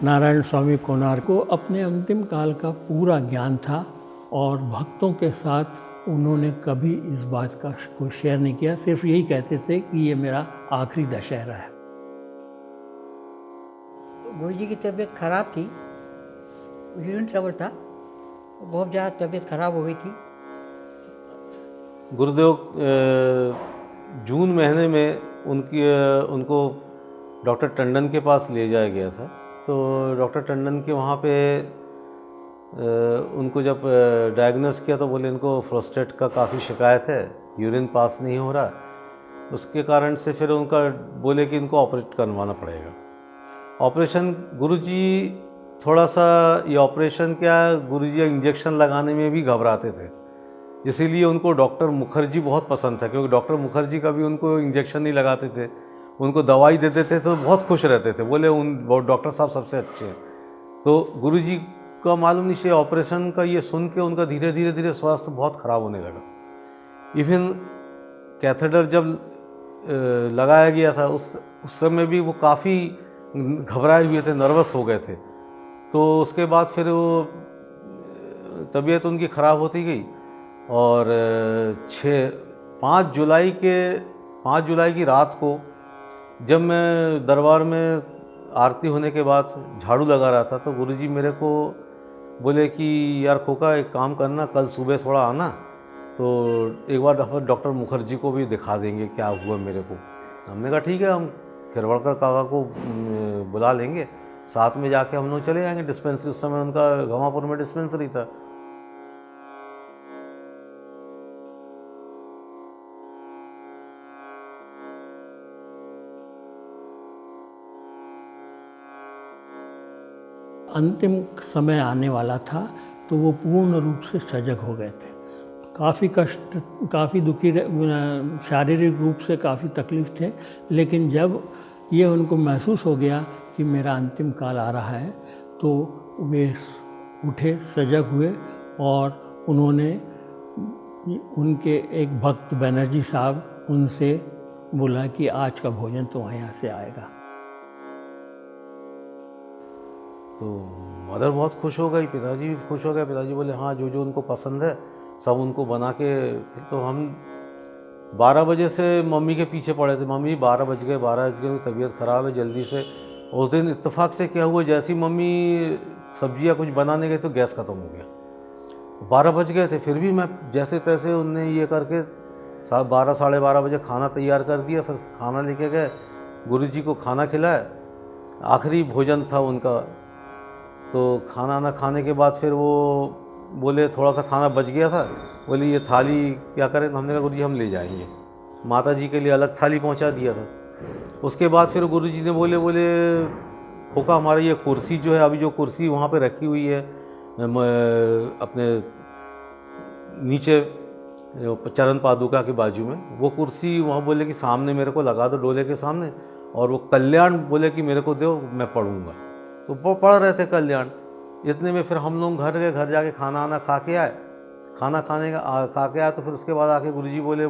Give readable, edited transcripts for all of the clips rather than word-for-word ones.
नारायण स्वामी कोनार को अपने अंतिम काल का पूरा ज्ञान था और भक्तों के साथ उन्होंने कभी इस बात का कोई शेयर नहीं किया, सिर्फ यही कहते थे कि ये मेरा आखिरी दशहरा है। गुरु जी की तबीयत खराब थी, यूरिन ट्रबल था, बहुत ज़्यादा तबीयत खराब हो गई थी। गुरुदेव जून महीने में उनको डॉक्टर टंडन के पास ले जाया गया था। तो डॉक्टर टंडन के वहाँ पे उनको जब डायग्नोस किया तो बोले इनको प्रोस्टेट का काफ़ी शिकायत है, यूरिन पास नहीं हो रहा। उसके कारण से फिर उनका बोले कि इनको ऑपरेट करवाना पड़ेगा। ऑपरेशन गुरुजी थोड़ा सा ये ऑपरेशन क्या, गुरुजी इंजेक्शन लगाने में भी घबराते थे, इसीलिए उनको डॉक्टर मुखर्जी बहुत पसंद था, क्योंकि डॉक्टर मुखर्जी कभी उनको इंजेक्शन नहीं लगाते थे, उनको दवाई देते थे तो बहुत खुश रहते थे, बोले उन डॉक्टर साहब सबसे अच्छे हैं। तो गुरुजी का मालूम नहीं से ऑपरेशन का ये सुन के उनका धीरे धीरे स्वास्थ्य बहुत ख़राब होने लगा। इवन कैथेटर जब लगाया गया था उस समय भी वो काफ़ी घबराए हुए थे, नर्वस हो गए थे। तो उसके बाद फिर वो तबीयत उनकी ख़राब होती गई और 5 जुलाई की रात को जब मैं दरबार में आरती होने के बाद झाड़ू लगा रहा था तो गुरुजी मेरे को बोले कि यार खोका एक काम करना, कल सुबह थोड़ा आना, तो एक बार डॉक्टर मुखर्जी को भी दिखा देंगे क्या हुआ मेरे को। हमने कहा ठीक है, हम खिरवड़कर काका को बुला लेंगे, साथ में जाके हम लोग चले जाएंगे डिस्पेंसरी। उस समय उनका घमापुर में डिस्पेंसरी था। अंतिम समय आने वाला था तो वो पूर्ण रूप से सजग हो गए थे। काफ़ी कष्ट, काफ़ी दुखी, शारीरिक रूप से काफ़ी तकलीफ थे, लेकिन जब ये उनको महसूस हो गया कि मेरा अंतिम काल आ रहा है तो वे उठे, सजग हुए और उन्होंने उनके एक भक्त बनर्जी साहब उनसे बोला कि आज का भोजन तो यहाँ से आएगा। तो मदर बहुत खुश हो गई, पिताजी भी खुश हो गए। पिताजी बोले हाँ, जो जो उनको पसंद है सब उनको बना के। फिर तो हम 12 बजे से मम्मी के पीछे पड़े थे। मम्मी 12 बज गए, तबीयत ख़राब है, जल्दी से। उस दिन इत्तेफाक से क्या हुआ, जैसी मम्मी सब्जियां कुछ बनाने गए तो गैस ख़त्म हो गया। 12 बज गए थे, फिर भी मैं जैसे तैसे उनने ये करके 12 साढ़े 12 बजे खाना तैयार कर दिया। फिर खाना लेके गए, गुरुजी को खाना खिलाया, आखिरी भोजन था उनका। तो खाना ना खाने के बाद फिर वो बोले थोड़ा सा खाना बच गया था, बोले ये थाली क्या करें। तो हमने कहा गुरुजी हम ले जाएंगे। माता जी के लिए अलग थाली पहुंचा दिया था। उसके बाद फिर गुरुजी ने बोले खोका हमारी ये कुर्सी जो है, अभी जो कुर्सी वहाँ पे रखी हुई है अपने नीचे चरण पादुका के बाजू में, वो कुर्सी वहाँ बोले कि सामने मेरे को लगा दो, डोले के सामने, और वो कल्याण बोले कि मेरे को दो, मैं पढ़ूँगा। तो वो पढ़ रहे थे कल्याण। इतने में फिर हम लोग घर जाके खाना आना खा के आए। खाना खा के आए तो फिर उसके बाद आके गुरुजी बोले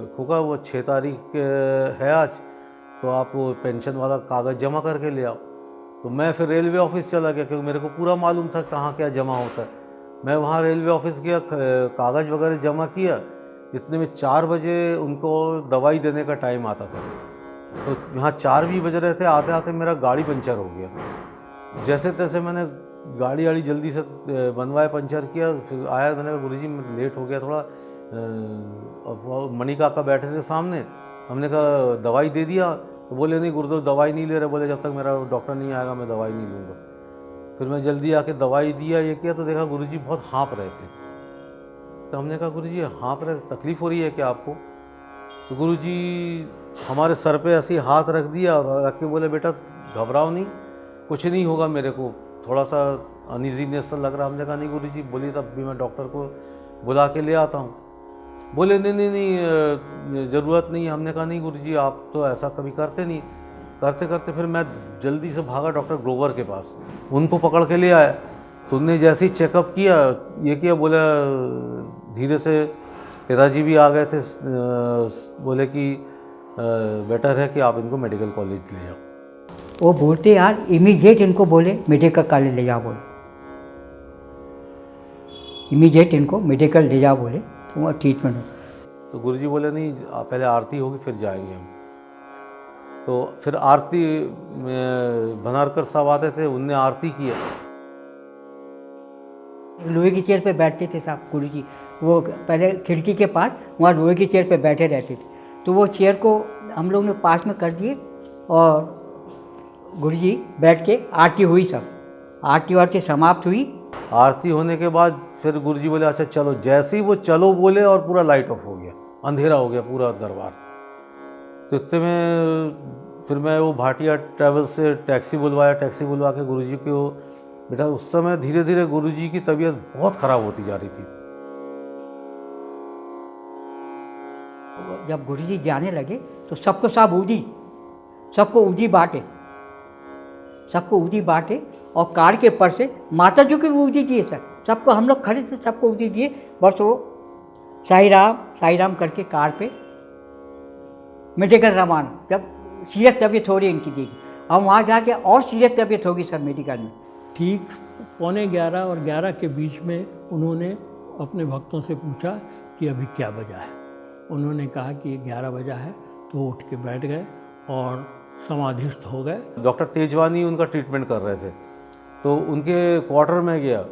खोका वो 6 तारीख है आज, तो आप वो पेंशन वाला कागज़ जमा करके ले आओ। तो मैं फिर रेलवे ऑफिस चला गया, क्योंकि मेरे को पूरा मालूम था कहाँ क्या जमा होता है। मैं वहाँ रेलवे ऑफिस गया, कागज़ वगैरह जमा किया। इतने में 4 बजे उनको दवाई देने का टाइम आता था। तो यहाँ 4 भी बज रहे थे, आते आते मेरा गाड़ी पंचर हो गया। जैसे तैसे मैंने गाड़ी जल्दी से बनवाया, पंचर किया, फिर आया। मैंने कहा गुरुजी मैं लेट हो गया थोड़ा। मणि काका बैठे थे सामने, हमने कहा दवाई दे दिया। तो बोले नहीं गुरुदेव दवाई नहीं ले रहे, बोले जब तक मेरा डॉक्टर नहीं आएगा मैं दवाई नहीं लूँगा। फिर मैं जल्दी आके दवाई दिया, ये किया, तो देखा गुरुजी बहुत हाँफ रहे थे। तो हमने कहा गुरुजी हाँफ रहे, तकलीफ़ हो रही है क्या आपको? तो गुरुजी हमारे सर पे ऐसे हाथ रख दिया और रख के बोले बेटा घबराओ नहीं, कुछ नहीं होगा, मेरे को थोड़ा सा अनइजीनेस लग रहा। हमने कहा नहीं गुरुजी, बोलिए तब भी मैं डॉक्टर को बुला के ले आता हूँ। बोले नहीं ज़रूरत नहीं। हमने कहा नहीं गुरुजी आप तो ऐसा कभी करते नहीं। करते करते फिर मैं जल्दी से भागा डॉक्टर ग्रोवर के पास, उनको पकड़ के ले आया। तो उनने जैसे ही चेकअप किया, ये किया, बोला धीरे से पिताजी भी आ गए थे, बोले कि बेटर है कि आप इनको मेडिकल कॉलेज ले जाओ। वो बोलते यार इमीडिएट इनको बोले मेडिकल कॉलेज ले जाओ बोले, इमीडिएट इनको मेडिकल ले जाओ बोले तो वहाँ ट्रीटमेंट हो। तो गुरुजी बोले नहीं पहले आरती होगी फिर जाएंगे हम। तो फिर आरती भनारकर साहब आते थे, उनने आरती किया। लोहे की चेयर पे बैठते थे साहब गुरुजी, वो पहले खिड़की के पास वहाँ लोहे की चेयर पे बैठे रहते थे। तो वो चेयर को हम लोग ने पास में कर दिए और गुरुजी बैठ के आरती हुई, सब आरती वारती समाप्त हुई। आरती होने के बाद फिर गुरुजी बोले अच्छा चलो, जैसे ही वो चलो बोले और पूरा लाइट ऑफ हो गया, अंधेरा हो गया पूरा दरबार। तो इतने में फिर मैं वो भाटिया ट्रैवल से टैक्सी बुलवाया, टैक्सी बुलवा के गुरुजी को, बेटा उस समय धीरे धीरे गुरुजी की तबीयत बहुत ख़राब होती जा रही थी। जब गुरुजी जाने लगे तो सबको सब ऊदी, सबको ऊदी बांटे, सबको ऊदी बांटे और कार के पर से माता जी को भी ऊदी दिए सर, सबको हम लोग खड़े थे, सबको ऊदी दिए। बस वो साई राम करके कार पे मेडिकल रवाना। जब सीरियस तबीयत हो रही इनकी देखी, हम वहाँ जाके और सीरियस तबीयत होगी सर मेडिकल में। ठीक 11:15 और 11 के बीच में उन्होंने अपने भक्तों से पूछा कि अभी क्या बजा है। उन्होंने कहा कि 11 बजा है, तो उठ के बैठ गए और समाधिस्थ हो गए। डॉक्टर तेजवानी उनका ट्रीटमेंट कर रहे थे, तो उनके क्वार्टर में गया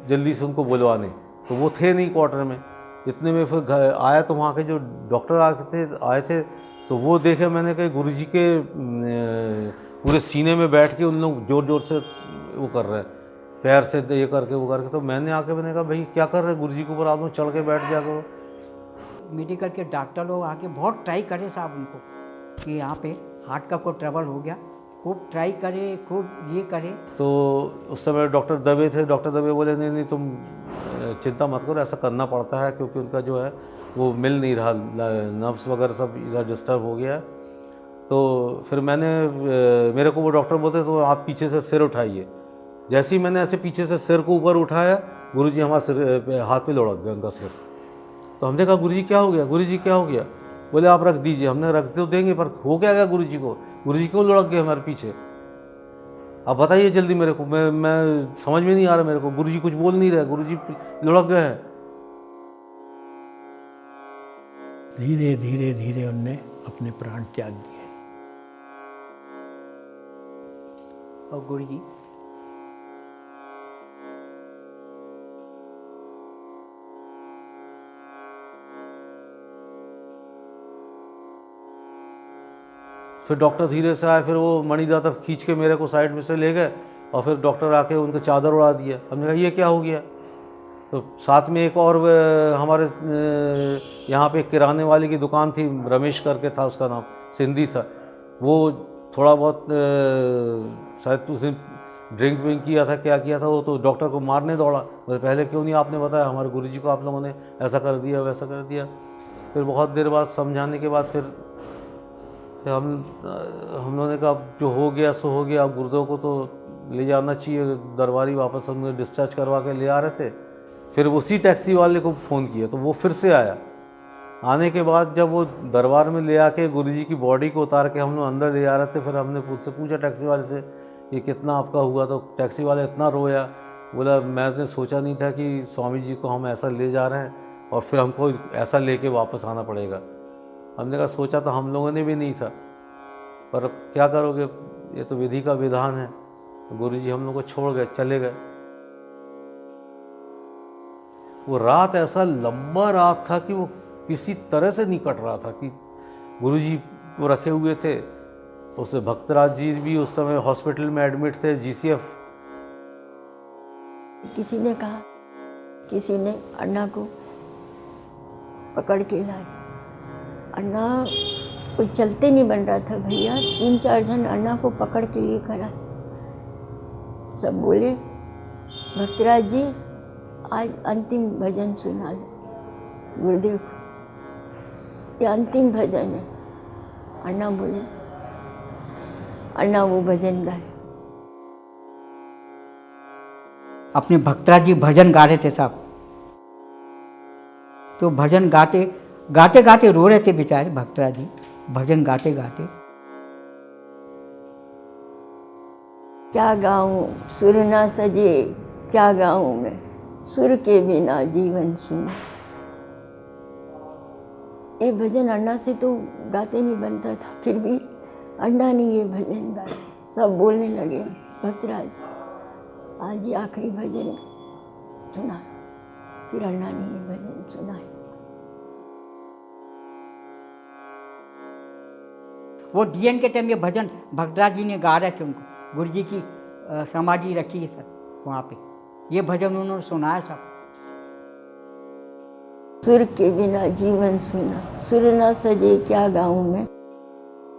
जल्दी से उनको बुलवाने, तो वो थे नहीं क्वार्टर में। इतने में फिर आया तो वहाँ के जो डॉक्टर आए थे तो वो देखे, मैंने कहा गुरुजी के पूरे सीने में बैठ के उन लोग ज़ोर ज़ोर से वो कर रहे हैं, पैर से ये करके वो करके। तो मैंने मैंने कहा भाई क्या कर रहे हैं, गुरुजी के ऊपर आदमी चढ़ के बैठ जा करो। मेडिकल के डॉक्टर लोग आके बहुत ट्राई करे साहब उनको कि यहाँ पे हार्ट का कोई ट्रबल हो गया, खूब ट्राई करे, खूब ये करे। तो उस समय डॉक्टर दबे थे, डॉक्टर दबे बोले नहीं नहीं तुम चिंता मत करो, ऐसा करना पड़ता है क्योंकि उनका जो है वो मिल नहीं रहा, नर्व्स वगैरह सब इधर डिस्टर्ब हो गया। तो फिर मेरे को वो डॉक्टर बोलते तो आप पीछे से सिर उठाइए। जैसे ही मैंने ऐसे पीछे से सिर को ऊपर उठाया, गुरुजी हमारे सिर हाथ पे लुढ़क गया उनका सिर। तो हमने कहा गुरुजी क्या हो गया, गुरुजी क्या हो गया? बोले आप रख दीजिए। हमने रख तो देंगे, पर हो क्या गया गुरुजी को, गुरुजी क्यों लुढ़क गए हमारे पीछे? आप बताइए जल्दी मेरे को, मैं समझ में नहीं आ रहा मेरे को, गुरुजी कुछ बोल नहीं रहे, गुरुजी लुढ़क गए हैं। धीरे धीरे धीरे उनने अपने प्राण त्याग दिए। और गुरुजी फिर डॉक्टर धीरे से आए, फिर वो मणिदाता खींच के मेरे को साइड में से ले गए और फिर डॉक्टर आके उनके चादर उड़ा दिया। हमने कहा ये क्या हो गया? तो साथ में एक और हमारे यहाँ पे किराने वाले की दुकान थी, रमेश करके था उसका नाम, सिंधी था वो। थोड़ा बहुत शायद उसने ड्रिंक विंक किया था, क्या किया था वो, तो डॉक्टर को मारने दौड़ा। बोले पहले क्यों नहीं आपने बताया, हमारे गुरुजी को आप लोगों ने ऐसा कर दिया वैसा कर दिया। फिर बहुत देर बाद समझाने के बाद फिर हम लोगों ने कहा अब जो हो गया सो हो गया, अब गुरुदेव को तो ले जाना चाहिए। दरबारी वापस हमने डिस्चार्ज करवा के ले आ रहे थे। फिर उसी टैक्सी वाले को फ़ोन किया तो वो फिर से आया। आने के बाद जब वो दरबार में ले आके गुरुजी की बॉडी को उतार के हम लोग अंदर ले जा रहे थे, फिर हमने उससे पूछा टैक्सी वाले से ये कितना आपका हुआ? तो टैक्सी वाला इतना रोया, बोला मैंने सोचा नहीं था कि स्वामी जी को हम ऐसा ले जा रहे हैं और फिर हमको ऐसा लेके वापस आना पड़ेगा। हमने कहा सोचा तो हम लोगों ने भी नहीं था, पर अब क्या करोगे, ये तो विधि का विधान है। तो गुरुजी हम लोग को छोड़ गए, चले गए। वो रात ऐसा लंबा रात था कि वो किसी तरह से नहीं कट रहा था कि गुरुजी वो रखे हुए थे। उससे भक्तराज जी भी उस समय हॉस्पिटल में एडमिट थे, जीसीएफ। किसी ने कहा, किसी ने अन्ना को पकड़ के लाए। अन्ना कोई चलते नहीं बन रहा था भैया, 3-4 जन अन्ना को पकड़ के लिए खड़ा। सब बोले भक्तराज जी आज अंतिम भजन सुना दो गुरुदेव को, ये अंतिम भजन है। अन्ना बोले, अन्ना वो भजन गाए। अपने भक्तराज जी भजन गा रहे थे साहब, तो भजन गाते गाते गाते रो रहे थे बेचारे भक्तराज जी, भजन गाते गाते। क्या गाऊं सुर ना सजे, क्या गाऊं मैं सुर के बिना जीवन सुना। ये भजन अन्ना से तो गाते नहीं बनता था, फिर भी अन्ना ने ये भजन गाया। सब बोलने लगे भक्तराज आज ये आखिरी भजन सुना। फिर अन्ना ने ये भजन सुनाया। वो डीएन के टाइम ये भजन भक्तराज जी ने गा रहे थे, उनको गुरु जी की समाधि रखी है सब वहाँ पे, ये भजन उन्होंने सुनाया सब। सुर के बिना जीवन सुना, सुर ना सजे क्या गाऊं मैं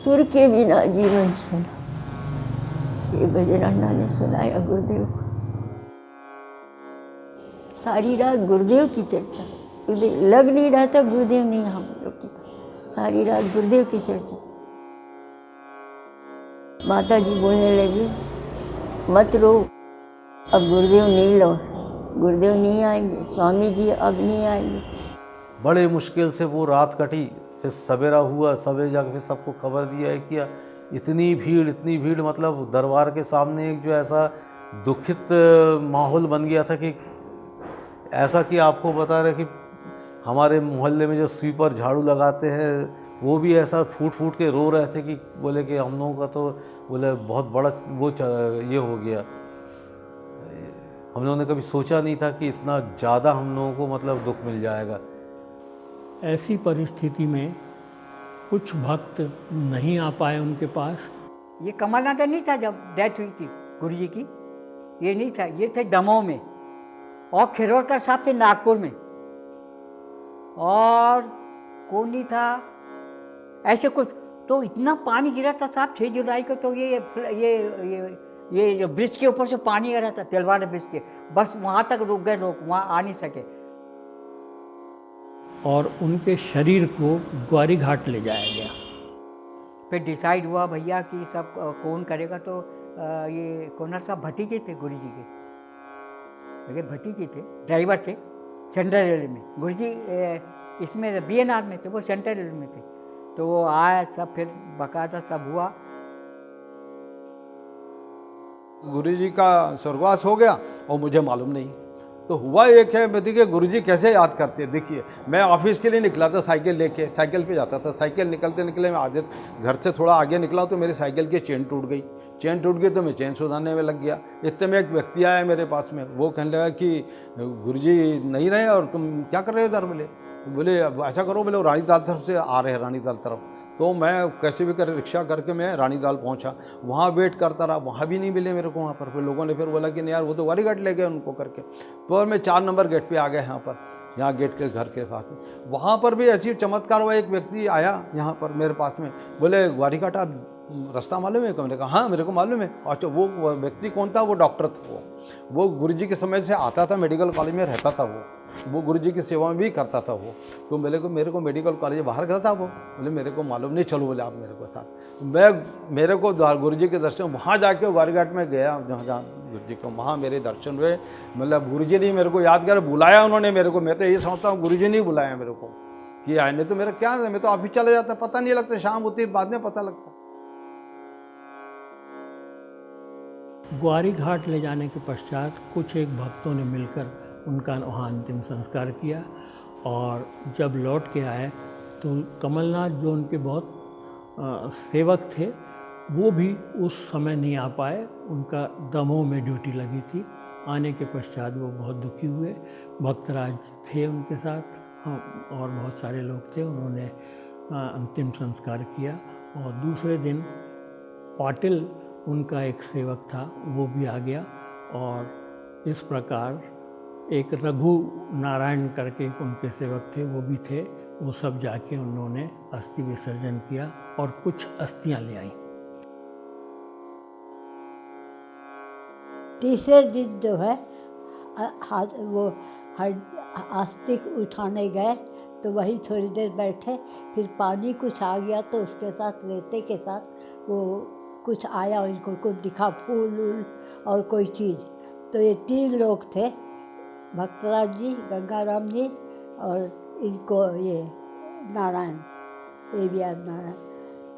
सुर के बिना जीवन सुना। ये भजन अन्ना ने सुनाया गुरुदेव को। सारी रात गुरुदेव की चर्चा, गुरुदेव लग नहीं रहा था गुरुदेव नहीं हम लोग की, सारी रात गुरुदेव की चर्चा। माता जी बोलने लगी मत रो, अब गुरुदेव नहीं लो, गुरुदेव नहीं आएंगे, स्वामी जी अब नहीं आएंगे। बड़े मुश्किल से वो रात कटी, फिर सवेरा हुआ, सवेरे जाकर फिर सबको खबर दिया है किया। इतनी भीड़ मतलब दरबार के सामने एक जो ऐसा दुखित माहौल बन गया था कि ऐसा कि आपको बता रहे कि हमारे मोहल्ले में जो स्वीपर झाड़ू लगाते हैं वो भी ऐसा फूट फूट के रो रहे थे कि बोले कि हम लोगों का तो बोले बहुत बड़ा वो ये हो गया। हम लोगों ने कभी सोचा नहीं था कि इतना ज़्यादा हम लोगों को मतलब दुख मिल जाएगा। ऐसी परिस्थिति में कुछ भक्त नहीं आ पाए उनके पास। ये कमलनाथ नहीं था जब डेथ हुई थी गुरु जी की, ये नहीं था, ये थे दमोह में, और खिरोड़कर साहब थे नागपुर में, और कौन नहीं था ऐसे कुछ। तो इतना पानी गिरा था साहब 6 जुलाई को, तो ये ब्रिज के ऊपर से पानी आ रहा था, तेलवाड़ा ब्रिज के, बस वहाँ तक रुक गए लोग, वहाँ आ नहीं सके। और उनके शरीर को ग्वारी घाट ले जाया गया। फिर डिसाइड हुआ भैया कि सब कौन करेगा, तो ये कोनर साहब भतीजे थे गुरु जी के, ये भतीजे थे, ड्राइवर थे सेंट्रल रेलवे में, गुरु जी इसमें बीएनआर में थे, वो सेंट्रल रेलवे में थे। तो वो आया सब, फिर बाकायदा सब हुआ। गुरु जी का स्वर्गवास हो गया और मुझे मालूम नहीं। तो हुआ एक है, मैं देखिए गुरु जी कैसे याद करते हैं। देखिए मैं ऑफिस के लिए निकला था साइकिल लेके, साइकिल पे जाता था, साइकिल निकलते निकले मैं आगे घर से थोड़ा आगे निकला तो मेरी साइकिल की चेन टूट गई। चेन टूट गई तो मैं चेन सुधारने में लग गया। इतने में एक व्यक्ति आया मेरे पास में, वो कहने लगा कि गुरु जी नहीं रहे और तुम क्या कर रहे हो इधर। बोले अब ऐसा करो, बोले रानीताल तरफ से आ रहे हैं, रानीताल तरफ। तो मैं कैसे भी कर रिक्शा करके मैं रानीताल पहुंचा, वहाँ वेट करता रहा, वहाँ भी नहीं मिले मेरे को। वहाँ पर फिर लोगों ने फिर बोला कि नहीं यार वो तो ग्वारी घाट ले गए उनको करके। तो मैं 4 नंबर गेट पे आ गया, यहाँ गेट के घर के पास में। वहाँ पर भी ऐसी चमत्कार हुआ, एक व्यक्ति आया यहाँ पर मेरे पास में, बोले ग्वारी घाट आप रास्ता मालूम है? मैंने कहा हाँ मेरे को मालूम है। अच्छा वो व्यक्ति कौन था? वो डॉक्टर था। वो गुरु जी के समय से आता था, मेडिकल कॉलेज में रहता था, वो गुरु जी की सेवा में भी करता था वो। तो मेरे को मेडिकल कॉलेज बाहर गया था वो। बोले मेरे को मालूम नहीं, चलो बोले आप मेरे को साथ। मेरे को गुरु जी के दर्शन, वहाँ जाके ग्वारी घाट में गया जहाँ गुरु जी को, वहाँ मेरे दर्शन हुए। मतलब गुरु जी ने मेरे को याद कर बुलाया उन्होंने मेरे को। मैं तो ये समझता हूँ गुरु जी ने बुलाया मेरे को कि आए, नहीं तो मेरा क्या है, मैं तो ऑफिस चले जाता, पता नहीं लगता, शाम होती बाद में पता लगता। ग्वारी घाट ले जाने के पश्चात कुछ एक भक्तों ने मिलकर उनका वहाँ अंतिम संस्कार किया। और जब लौट के आए तो कमलनाथ जो उनके बहुत सेवक थे वो भी उस समय नहीं आ पाए, उनका दमोह में ड्यूटी लगी थी। आने के पश्चात वो बहुत दुखी हुए। भक्तराज थे उनके साथ और बहुत सारे लोग थे, उन्होंने अंतिम संस्कार किया। और दूसरे दिन पाटिल उनका एक सेवक था वो भी आ गया। और इस प्रकार एक रघु नारायण करके उनके सेवक थे, वो भी थे। वो सब जाके उन्होंने अस्थि विसर्जन किया और कुछ अस्थियां ले आई। तीसरे दिन जो है वो अस्थि उठाने गए तो वहीं थोड़ी देर बैठे, फिर पानी कुछ आ गया तो उसके साथ रेते के साथ वो कुछ आया, उनको कुछ दिखा, फूल वूल और कोई चीज़। तो ये 3 लोग थे, भक्तराज जी, गंगाराम जी और इनको ये नारायण, ये भी नारायण।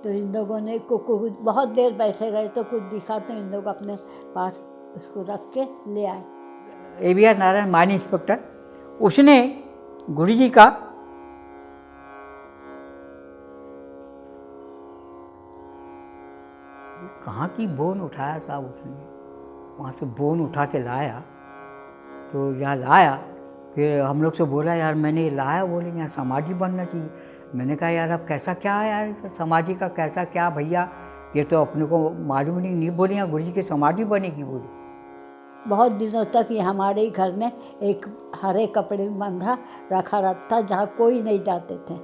तो इन लोगों ने कुछ बहुत देर बैठे रहे तो कुछ दिखा तो इन लोग अपने पास उसको रख के ले आए। AVR नारायण माइनिंग इंस्पेक्टर, उसने गुरुजी का कहाँ की बोन उठाया था, उसने वहाँ से बोन उठा के लाया। तो यहाँ लाया, फिर हम लोग से बोला यार मैंने ये लाया, बोले यहाँ समाधि बनना चाहिए। मैंने कहा यार अब कैसा क्या है यार समाधि का, कैसा क्या भैया, ये तो अपने को मालूम नहीं। बोले यहाँ गुरुजी की समाधि बनेगी। बोले बहुत दिनों तक ये हमारे ही घर में एक हरे कपड़े में बंधा रखा रहता, जहाँ कोई नहीं जाते थे।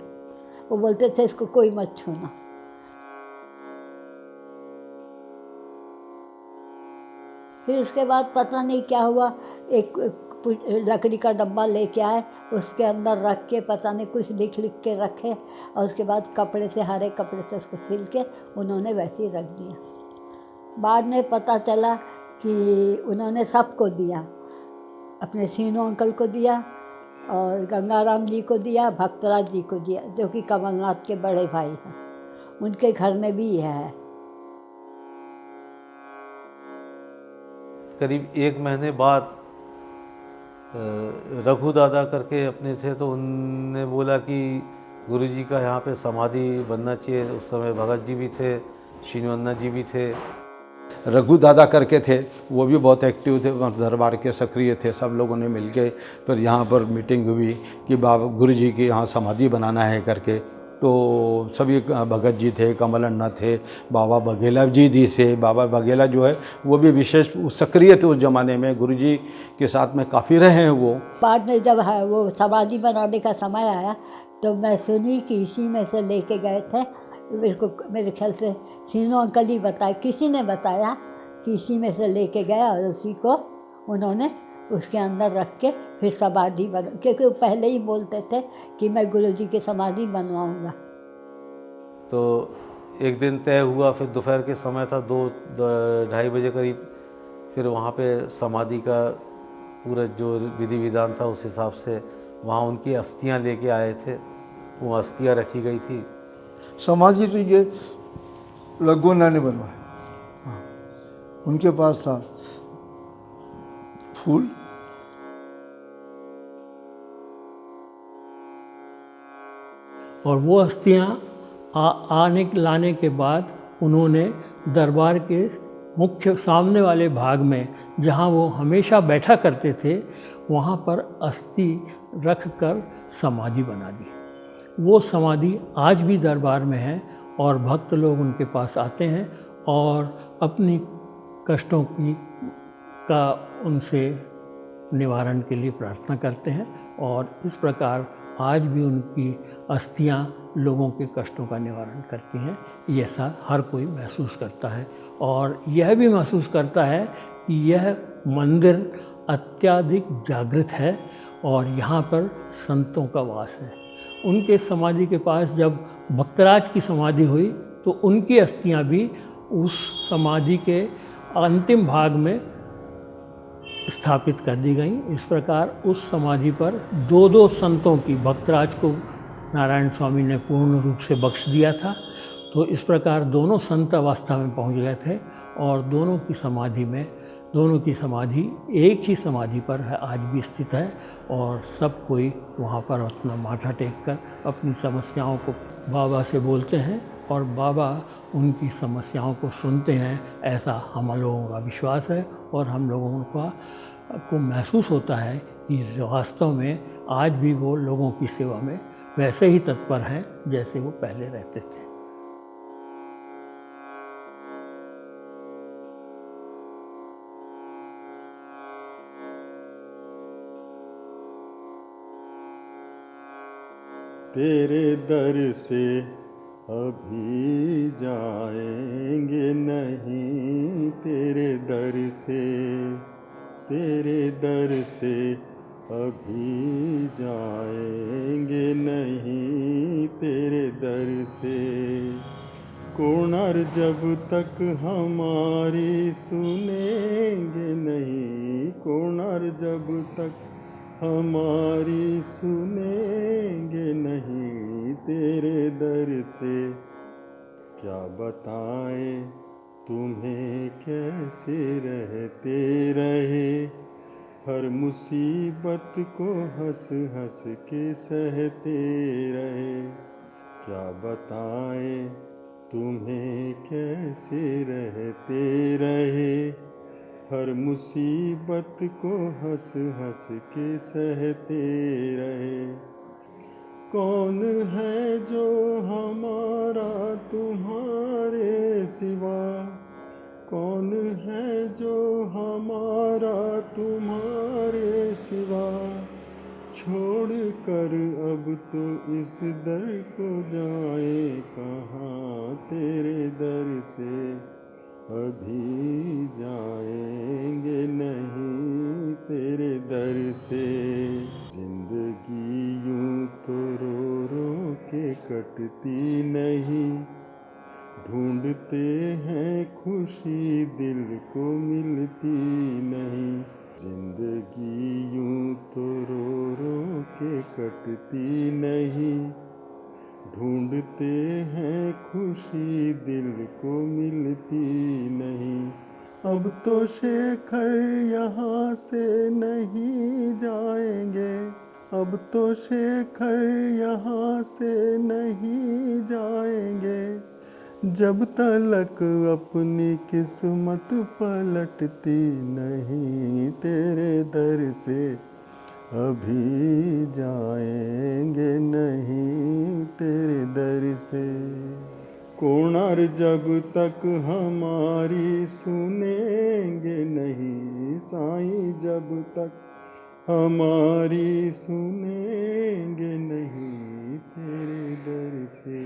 वो बोलते थे इसको कोई मत छूना। फिर उसके बाद पता नहीं क्या हुआ, एक लकड़ी का डब्बा लेके आए, उसके अंदर रख के पता नहीं कुछ लिख के रखे, और उसके बाद कपड़े से, हरे कपड़े से उसको सिल के उन्होंने वैसे ही रख दिया। बाद में पता चला कि उन्होंने सबको दिया, अपने सीनू अंकल को दिया और गंगाराम जी को दिया, भक्तराज जी को दिया, जो कि कमलनाथ के बड़े भाई हैं, उनके घर में भी यह है। करीब 1 महीने बाद रघु दादा करके अपने थे, तो उनने बोला कि गुरुजी का यहाँ पे समाधि बनना चाहिए। उस समय भगत जी भी थे, शीनू अन्ना जी भी थे, रघु दादा करके थे, वो भी बहुत एक्टिव थे, दरबार के सक्रिय थे। सब लोगों ने मिलके फिर यहाँ पर मीटिंग हुई कि बाबा गुरुजी की यहाँ समाधि बनाना है करके। तो सभी भगत जी थे, कमल अन्ना थे, बाबा बघेला जी थे। बाबा बघेला जो है वो भी विशेष सक्रिय थे उस ज़माने में, गुरुजी के साथ में काफ़ी रहे हैं वो। बाद में जब है वो समाधि बनाने का समय आया तो मैं सुनी कि इसी में से लेके गए थे। मेरे ख्याल से सीनू अंकल ही बताया, किसी ने बताया कि इसी में से लेके गया और उसी को उन्होंने उसके अंदर रख के फिर समाधि बना, क्योंकि वो पहले ही बोलते थे कि मैं गुरुजी की समाधि बनवाऊंगा। तो एक दिन तय हुआ, फिर दोपहर के समय था, 2-2:30 बजे करीब, फिर वहाँ पे समाधि का पूरा जो विधि विधान था उस हिसाब से वहाँ उनकी अस्थियाँ लेके आए थे, वो अस्थियाँ रखी गई थी। समाधि तो ये रघुअन्ना ने बनवाया, उनके पास था फूल, और वो अस्थियाँ लाने के बाद उन्होंने दरबार के मुख्य सामने वाले भाग में, जहाँ वो हमेशा बैठा करते थे, वहाँ पर अस्थि रख कर समाधि बना दी। वो समाधि आज भी दरबार में है और भक्त लोग उनके पास आते हैं और अपनी कष्टों का उनसे निवारण के लिए प्रार्थना करते हैं, और इस प्रकार आज भी उनकी अस्थियां लोगों के कष्टों का निवारण करती हैं। ये ऐसा हर कोई महसूस करता है, और यह भी महसूस करता है कि यह मंदिर अत्यधिक जागृत है और यहाँ पर संतों का वास है। उनके समाधि के पास जब भक्तराज की समाधि हुई तो उनकी अस्थियां भी उस समाधि के अंतिम भाग में स्थापित कर दी गई। इस प्रकार उस समाधि पर 2-2 संतों की, भक्तराज को नारायण स्वामी ने पूर्ण रूप से बख्श दिया था, तो इस प्रकार दोनों संत अवस्था में पहुंच गए थे और दोनों की समाधि एक ही समाधि पर है, आज भी स्थित है, और सब कोई वहाँ पर अपना माथा टेक कर अपनी समस्याओं को बाबा से बोलते हैं और बाबा उनकी समस्याओं को सुनते हैं, ऐसा हम लोगों का विश्वास है। और हम लोगों को महसूस होता है कि वास्तव में आज भी वो लोगों की सेवा में वैसे ही तत्पर हैं जैसे वो पहले रहते थे। तेरे दर से अभी जाएंगे नहीं, तेरे दर से अभी जाएंगे नहीं, तेरे दर से। कोणर जब तक हमारी सुनेंगे नहीं, कोणर जब तक हमारी सुनेंगे नहीं, तेरे दर से क्या बताएं तुम्हें कैसे रहते रहे, हर मुसीबत को हंस हंस के सहते रहे। क्या बताएं तुम्हें कैसे रहते रहे, हर मुसीबत को हंस हंस के सहते रहे। कौन है जो हमारा तुम्हारे सिवा, कौन है जो हमारा तुम्हारे सिवा, छोड़ कर अब तो इस दर को जाए कहाँ, तेरे दर से अभी जाएंगे नहीं तेरे दर से। जिंदगी यूं तो रो रो के कटती नहीं, ढूंढते हैं खुशी दिल को मिलती नहीं। जिंदगी यूं तो रो रो के कटती नहीं, ढूंढते हैं खुशी दिल को मिलती नहीं। अब तो शेखर यहाँ से नहीं जाएंगे, अब तो शेखर यहाँ से नहीं जाएंगे, जब तलक अपनी किस्मत पलटती नहीं तेरे दर से अभी जाएंगे नहीं तेरे दर से। कोणार जब तक हमारी सुनेंगे नहीं, साईं जब तक हमारी सुनेंगे नहीं तेरे दर से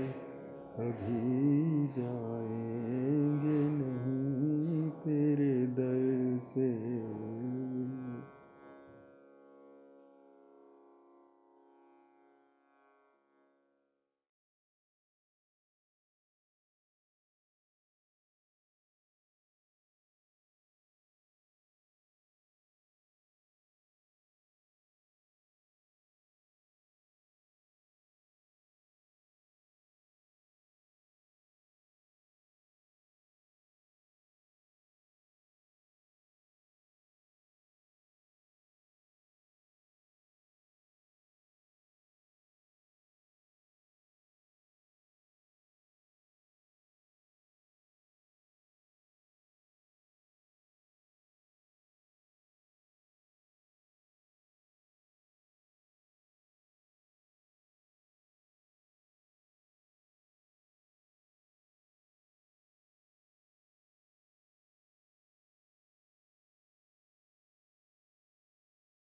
अभी जाएंगे नहीं तेरे दर से।